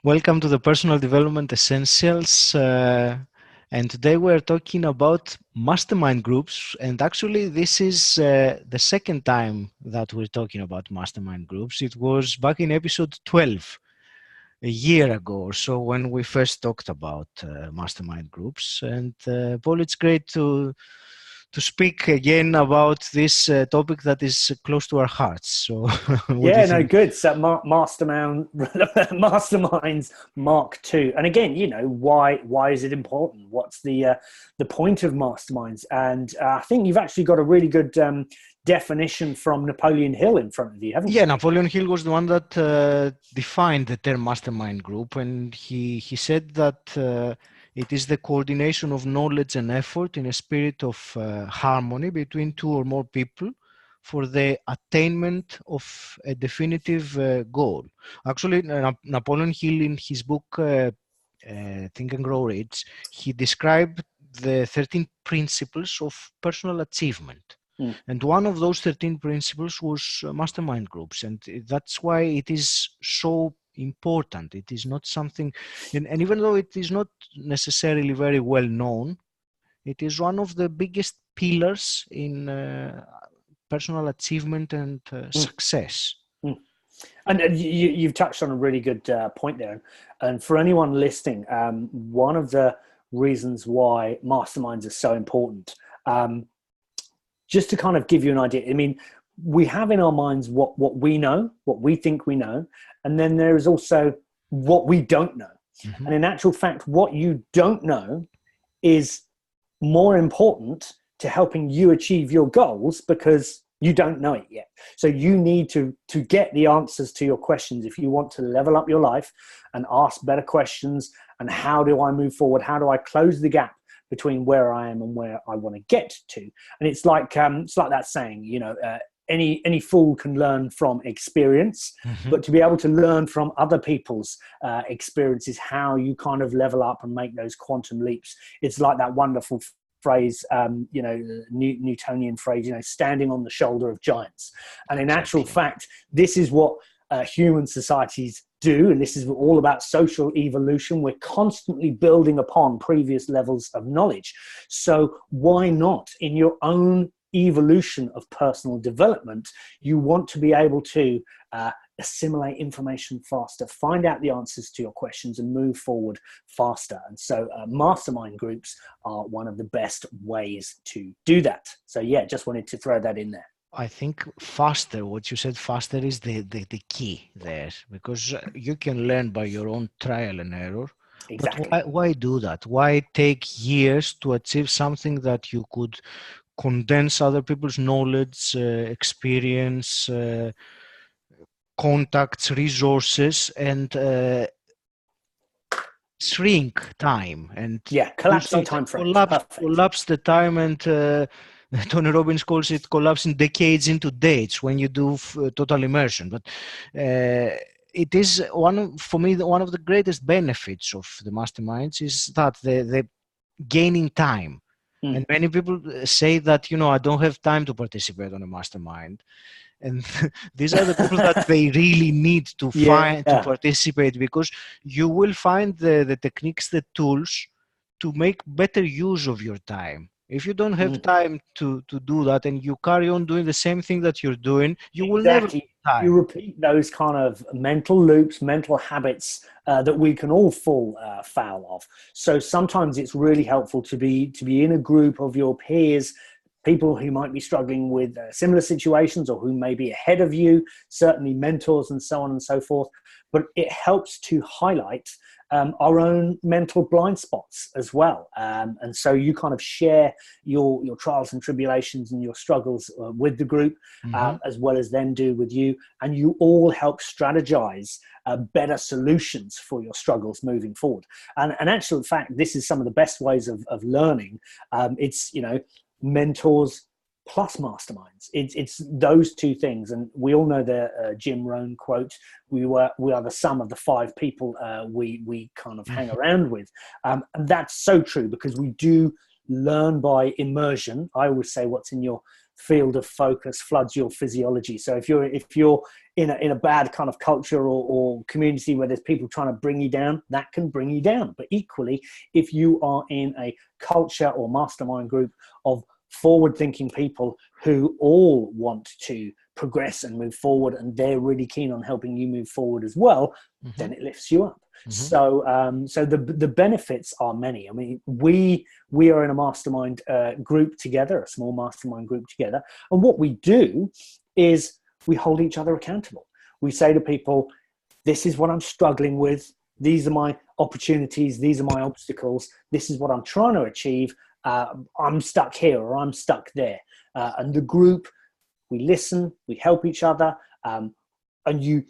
Welcome to the Personal Development Essentials. And today we're talking about mastermind groups. And actually, this is the second time that we're talking about mastermind groups. It was back in episode 12, a year ago or so, when we first talked about mastermind groups. And Paul, it's great to speak again about this topic that is close to our hearts. So, what do you think? Good. So, masterminds Mark II, and again, why is it important? What's the point of masterminds? And I think you've actually got a really good definition from Napoleon Hill in front of you, haven't you? Yeah, Napoleon Hill was the one that defined the term mastermind group, and he said that it is the coordination of knowledge and effort in a spirit of harmony between two or more people for the attainment of a definitive goal. Actually, Napoleon Hill, in his book Think and Grow Rich, he described the 13 principles of personal achievement. And one of those 13 principles was mastermind groups. And that's why it is so important. It is not something, and even though it is not necessarily very well known, it is one of the biggest pillars in personal achievement and success. And you've touched on a really good point there. And for anyone listening, one of the reasons why masterminds are so important, just to kind of give you an idea, I mean, we have in our minds what we know, what we think we know, and then there is also what we don't know. And in actual fact, what you don't know is more important to helping you achieve your goals because you don't know it yet. So you need to get the answers to your questions if you want to level up your life and ask better questions. And how do I move forward? How do I close the gap between where I am and where I want to get to? And it's like that saying, any fool can learn from experience, but to be able to learn from other people's experiences, how you kind of level up and make those quantum leaps. It's like that wonderful phrase, Newtonian phrase, standing on the shoulder of giants. And in actual fact, this is what human societies do, and this is all about social evolution. We're constantly building upon previous levels of knowledge. So why not, in your own evolution of personal development, you want to be able to assimilate information faster, find out the answers to your questions, and move forward faster. And so mastermind groups are one of the best ways to do that. So yeah, just wanted to throw that in there. I think faster, what you said, faster is the key there, because you can learn by your own trial and error. Exactly. But why do that? Why take years to achieve something that you could condense other people's knowledge, experience, contacts, resources, and shrink time? And collapsing time frames. Collapse the time, and Tony Robbins calls it collapsing decades into dates when you do total immersion. But it is one of the greatest benefits of the masterminds is that the gaining time. And many people say that, I don't have time to participate on a mastermind. And these are the people that they really need to to participate, because you will find the techniques, the tools to make better use of your time. If you don't have time to do that, and you carry on doing the same thing that you're doing, you will never have time. You repeat those kind of mental loops, mental habits that we can all fall foul of. So sometimes it's really helpful to be in a group of your peers, people who might be struggling with similar situations or who may be ahead of you, certainly mentors and so on and so forth. But it helps to highlight our own mental blind spots as well. And so you kind of share your trials and tribulations and your struggles with the group, as well as them do with you. And you all help strategize better solutions for your struggles moving forward. And actually, in fact, this is some of the best ways of learning. It's, mentors plus masterminds. It's those two things. And we all know the Jim Rohn quote, we are the sum of the five people we kind of hang around with. And that's so true, because we do learn by immersion. I always say what's in your field of focus floods your physiology. So if you're in a bad kind of culture or community where there's people trying to bring you down, that can bring you down. But equally, if you are in a culture or mastermind group of forward-thinking people who all want to progress and move forward, and they're really keen on helping you move forward as well, then it lifts you up. So the benefits are many. I mean, we are in a mastermind group together, a small mastermind group together, and what we do is we hold each other accountable. We say to people, this is what I'm struggling with, these are my opportunities, these are my obstacles, this is what I'm trying to achieve, I'm stuck here or I'm stuck there. And the group, we listen, we help each other, and you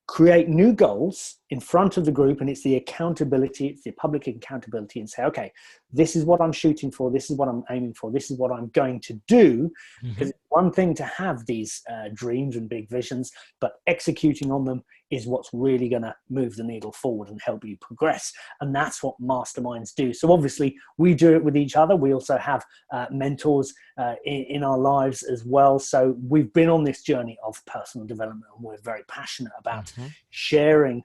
create new goals in front of the group, and it's the accountability, it's the public accountability, and say, okay, this is what I'm shooting for, this is what I'm aiming for, this is what I'm going to do. Because it's one thing to have these dreams and big visions, but executing on them is what's really going to move the needle forward and help you progress. And that's what masterminds do. So obviously we do it with each other. We also have mentors in our lives as well. So we've been on this journey of personal development, and we're very passionate about sharing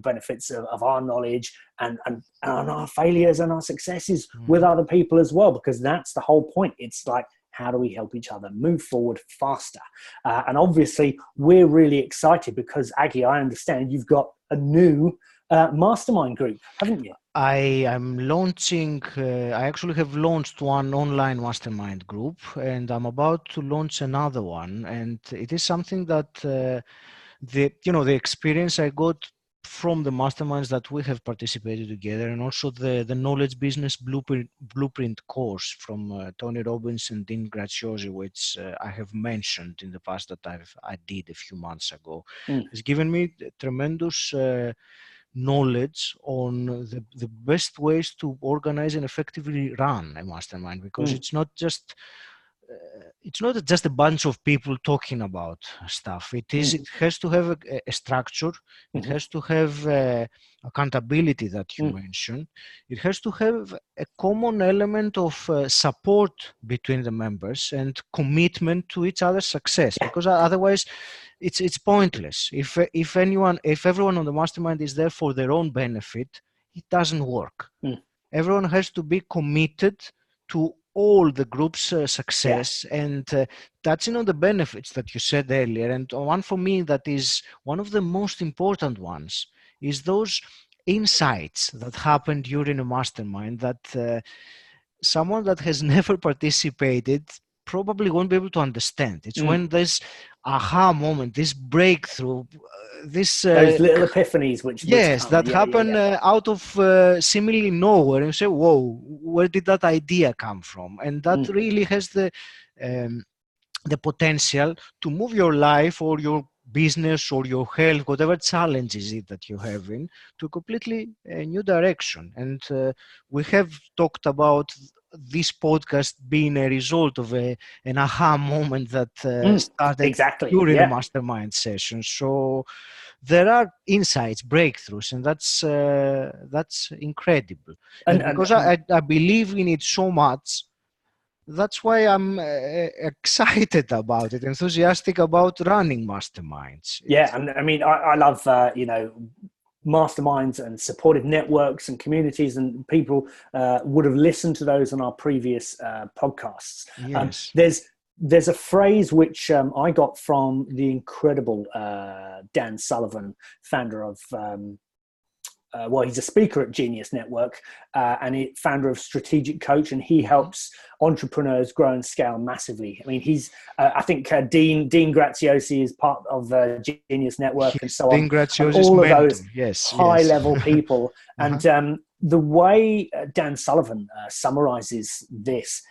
benefits of our knowledge and our failures and our successes with other people as well, because that's the whole point. It's like, how do we help each other move forward faster? And obviously we're really excited because, Aggie, I understand you've got a new mastermind group, haven't you? I am launching, I actually have launched one online mastermind group, and I'm about to launch another one. And it is something that the experience I got from the masterminds that we have participated together, and also the knowledge business blueprint course from Tony Robbins and Dean Graziosi, which I have mentioned in the past that I did a few months ago, has given me tremendous knowledge on the best ways to organize and effectively run a mastermind, because it's not just a bunch of people talking about stuff. It has to have a structure. It has to have accountability that you mentioned. It has to have a common element of support between the members and commitment to each other's success, because otherwise it's pointless. If everyone on the mastermind is there for their own benefit, it doesn't work. Everyone has to be committed to all the group's success, and touching on the benefits that you said earlier. And one for me that is one of the most important ones is those insights that happen during a mastermind that someone that has never participated probably won't be able to understand. It's when this aha moment, this breakthrough, those little epiphanies which happen out of seemingly nowhere, and you say, whoa, where did that idea come from? And that really has the potential to move your life or your business or your health, whatever challenges it that you have in, to completely a new direction. And we have talked about this podcast being a result of an aha moment that started during a mastermind session. So there are insights, breakthroughs, and that's incredible. And because I believe in it so much, that's why I'm excited about it, enthusiastic about running masterminds. And I mean, I love masterminds and supportive networks and communities, and people would have listened to those on our previous podcasts. There's a phrase which I got from the incredible Dan Sullivan, founder of he's a speaker at Genius Network and founder of Strategic Coach, and he helps entrepreneurs grow and scale massively. I mean, he's I think Dean Graziosi is part of Genius Network, and so on. All of those high-level people. And the way Dan Sullivan summarizes this,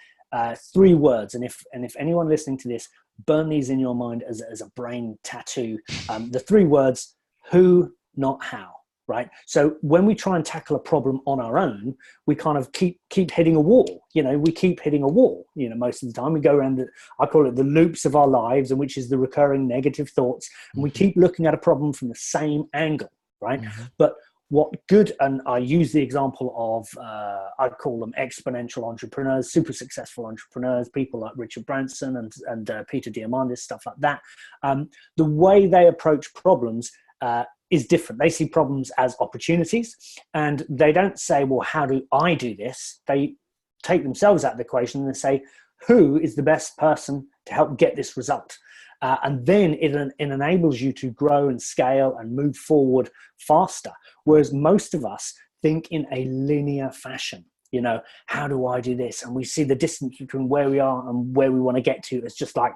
3 words, and if anyone listening to this, burn these in your mind as a brain tattoo. The 3 words: who, not how. Right. So when we try and tackle a problem on our own, we kind of keep hitting a wall. We keep hitting a wall. Most of the time we go around I call it the loops of our lives, and which is the recurring negative thoughts. And we keep looking at a problem from the same angle. Right. But what good, and I use the example of, I call them exponential entrepreneurs, super successful entrepreneurs, people like Richard Branson and Peter Diamandis, stuff like that. The way they approach problems is different. They see problems as opportunities, and they don't say, well, how do I do this? They take themselves out of the equation and they say, who is the best person to help get this result? And then it enables you to grow and scale and move forward faster. Whereas most of us think in a linear fashion. You know, how do I do this? And we see the distance between where we are and where we want to get to as just like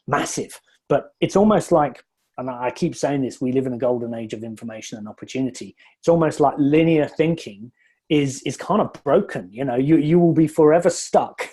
massive. But it's almost like, and I keep saying this, we live in a golden age of information and opportunity. It's almost like linear thinking is kind of broken. You know, you will be forever stuck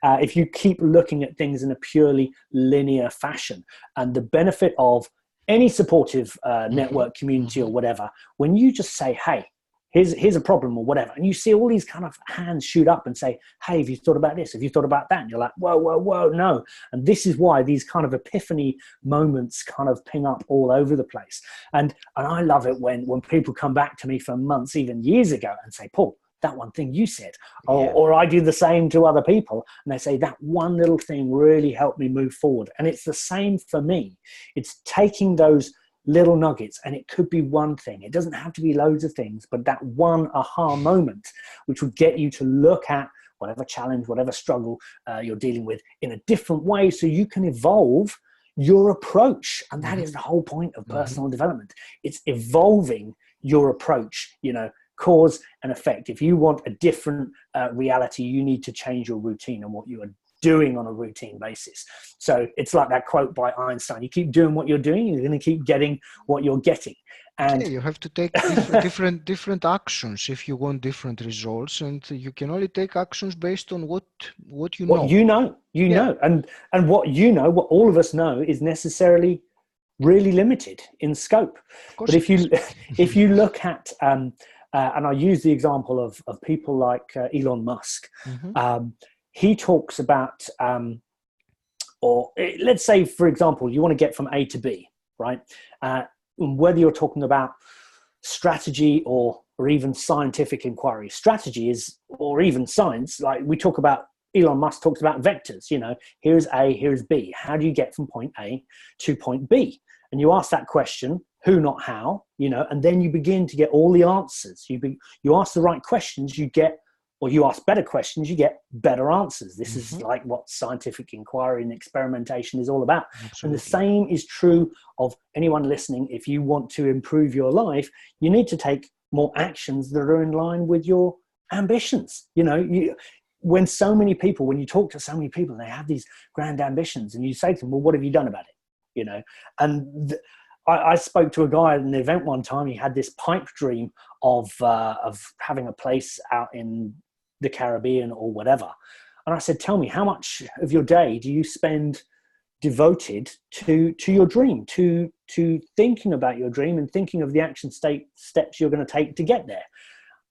if you keep looking at things in a purely linear fashion. And the benefit of any supportive network, community, or whatever, when you just say, hey, here's a problem or whatever, and you see all these kind of hands shoot up and say, hey, have you thought about this? Have you thought about that? And you're like, whoa, no. And this is why these kind of epiphany moments kind of ping up all over the place. And I love it when people come back to me for months, even years ago, and say, Paul, that one thing you said, or I do the same to other people, and they say that one little thing really helped me move forward. And it's the same for me. It's taking those little nuggets, and it could be one thing. It doesn't have to be loads of things, but that one aha moment, which would get you to look at whatever challenge, whatever struggle you're dealing with in a different way, so you can evolve your approach. And that is the whole point of personal development. It's evolving your approach, you know, cause and effect. If you want a different reality, you need to change your routine and what you are doing on a routine basis. So it's like that quote by Einstein: you keep doing what you're doing, you're going to keep getting what you're getting. And you have to take different actions if you want different results, and you can only take actions based on what you know. You know, and what you know, what all of us know, is necessarily really limited in scope. But if you look at and I use the example of people like Elon Musk. He talks about, or let's say, for example, you want to get from A to B, right? Whether you're talking about strategy or even scientific inquiry, strategy is, or even science, like we talk about, Elon Musk talks about vectors, you know, here's A, here's B. How do you get from point A to point B? And you ask that question, who, not how, you know, and then you begin to get all the answers. You ask the right questions, you get, or you ask better questions, you get better answers. This is like what scientific inquiry and experimentation is all about. Absolutely. And the same is true of anyone listening. If you want to improve your life, you need to take more actions that are in line with your ambitions. You know, when you talk to so many people, and they have these grand ambitions, and you say to them, well, what have you done about it? You know, and I spoke to a guy at an event one time. He had this pipe dream of having a place out in the Caribbean or whatever. And I said, tell me, how much of your day do you spend devoted to your dream, to thinking about your dream and thinking of the action steps you're going to take to get there?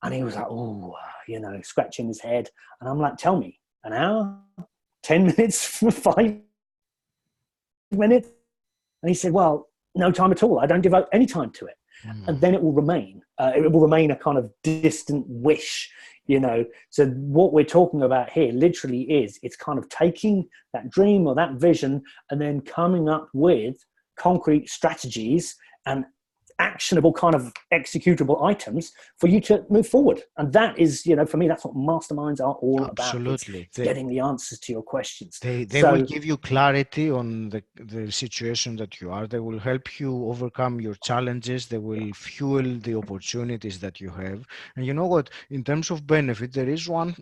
And he was like, oh, you know, scratching his head. And I'm like, tell me, an hour, 10 minutes, 5 minutes? And he said, well, no time at all. I don't devote any time to it. And then it will remain. It will remain a kind of distant wish, you know. So what we're talking about here literally is, it's kind of taking that dream or that vision and then coming up with concrete strategies and actionable kind of executable items for you to move forward. And that is, you know, for me, that's what masterminds are all about. Absolutely. It's getting the answers to your questions. They will give you clarity on the situation that you are. They will help you overcome your challenges. They will fuel the opportunities that you have. And you know what, in terms of benefit, there is one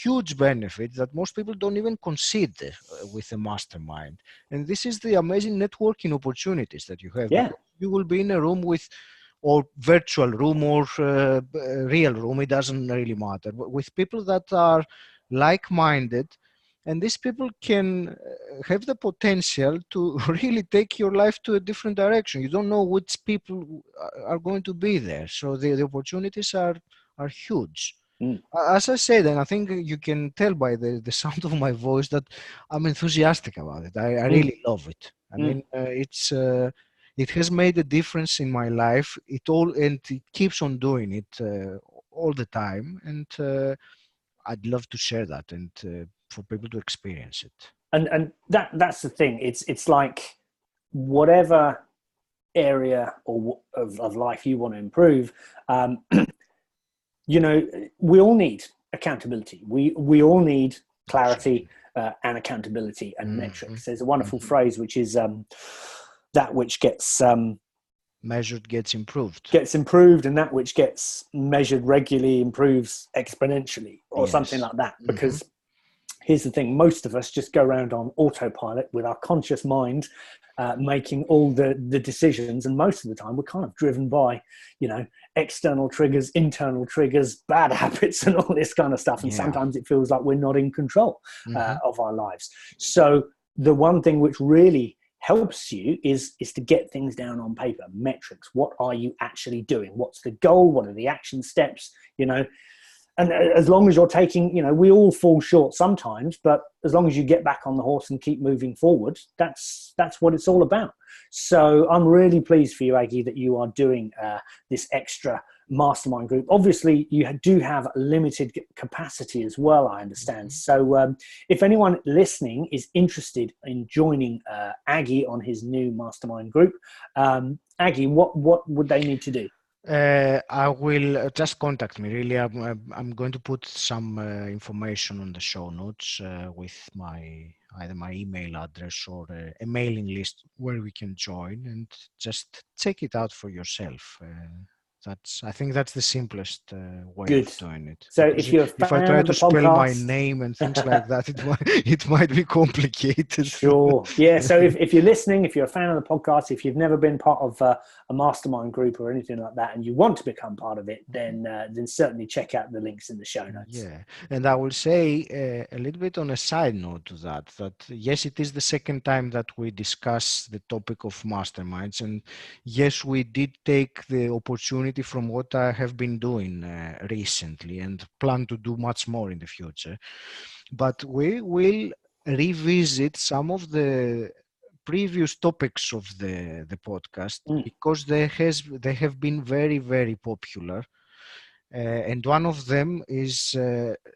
huge benefit that most people don't even consider with a mastermind. And this is the amazing networking opportunities that you have. Yeah. You will be in a room with, or virtual room or real room, it doesn't really matter, but with people that are like-minded, and these people can have the potential to really take your life to a different direction. You don't know which people are going to be there, so the opportunities are huge. As I said, and I think you can tell by the sound of my voice that I'm enthusiastic about it. I really love it. I mean, it has made a difference in my life. It keeps on doing it all the time, and I'd love to share that and for people to experience it. And that's the thing. It's like whatever area of life you want to improve, we all need accountability. We all need clarity and accountability and metrics. There's a wonderful phrase which is that which gets measured gets improved. And that which gets measured regularly improves exponentially, or something like that. Because here's the thing, most of us just go around on autopilot with our conscious mind making all the decisions, and most of the time we're kind of driven by external triggers, internal triggers, bad habits, and all this kind of stuff, and sometimes it feels like we're not in control of our lives. So the one thing which really helps you is to get things down on paper, metrics. What are you actually doing? What's the goal? What are the action steps? And as long as you're taking, we all fall short sometimes, but as long as you get back on the horse and keep moving forward, that's what it's all about. So I'm really pleased for you, Aggie, that you are doing this extra mastermind group. Obviously, you do have limited capacity as well, I understand. So if anyone listening is interested in joining Aggie on his new mastermind group, Aggie, what would they need to do? I will just contact me. Really, I'm going to put some information on the show notes with either my email address or a mailing list where we can join, and just check it out for yourself. I think that's the simplest way of doing it. So if I try to spell my name and things like that, it might be complicated. Sure. Yeah. So if you're listening, if you're a fan of the podcast, if you've never been part of a mastermind group or anything like that, and you want to become part of it, then certainly check out the links in the show notes. Yeah. And I will say a little bit on a side note to that yes, it is the second time that we discuss the topic of masterminds, and yes, we did take the opportunity from what I have been doing recently and plan to do much more in the future. But we will revisit some of the previous topics of the podcast because they have been very, very popular. And one of them is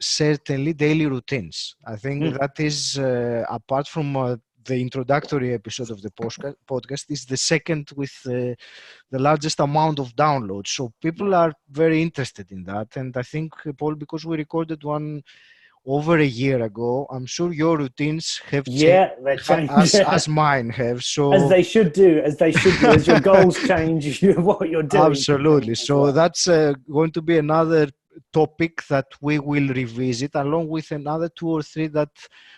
certainly daily routines. I think that is, apart from the introductory episode of the podcast, is the second with the largest amount of downloads. So people are very interested in that. And I think, Paul, because we recorded one over a year ago, I'm sure your routines have changed as mine have. So as they should do, as your goals change, what you're doing. Absolutely. So that's going to be another topic that we will revisit, along with another 2 or 3 that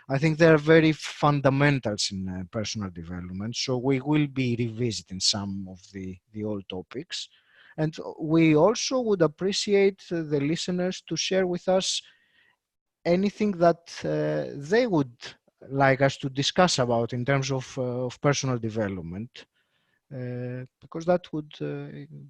I think they are very fundamentals in personal development. So we will be revisiting some of the old topics. And we also would appreciate the listeners to share with us anything that they would like us to discuss about in terms of personal development. Because that would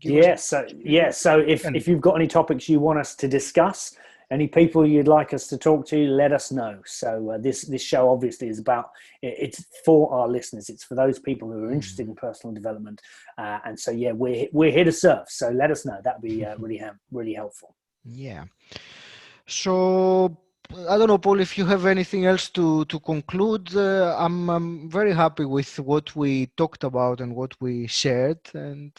give us... So if you've got any topics you want us to discuss, any people you'd like us to talk to, let us know. So this show obviously is about, it's for our listeners. It's for those people who are interested in personal development. And so, we're here to serve. So let us know. That'd be really helpful. Yeah. So I don't know, Paul, if you have anything else to conclude. I'm very happy with what we talked about and what we shared. And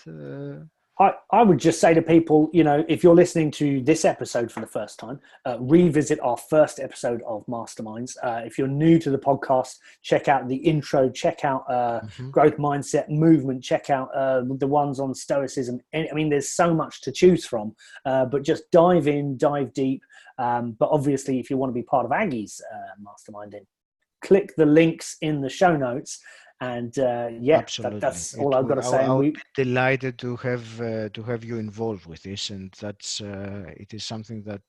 I would just say to people, if you're listening to this episode for the first time, revisit our first episode of Masterminds. If you're new to the podcast, check out the intro, check out growth mindset, movement, check out the ones on stoicism. I mean, there's so much to choose from, but just dive in, dive deep. But obviously, if you want to be part of Aggie's mastermind, then click the links in the show notes. And that's all I've got to say. I'll be delighted to have you involved with this, and that's it is something that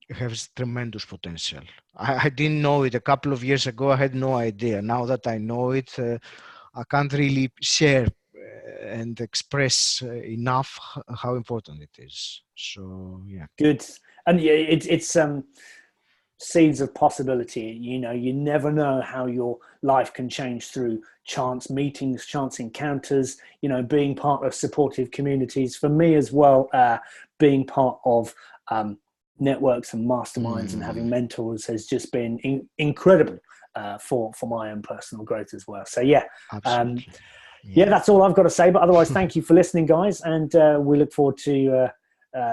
has tremendous potential. I didn't know it a couple of years ago. I had no idea. Now that I know it, I can't really share and express enough how important it is. So yeah, good. And it's seeds of possibility. You never know how your life can change through chance meetings, chance encounters, being part of supportive communities. For me as well, being part of networks and masterminds and having mentors has just been incredible for my own personal growth as well. So Absolutely. Yeah, that's all I've got to say. But otherwise, thank you for listening, guys. And we look forward to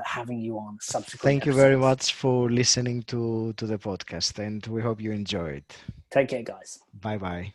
having you on subsequent Thank you episodes. very much for listening to the podcast, and we hope you enjoy it. Take care, guys. Bye-bye.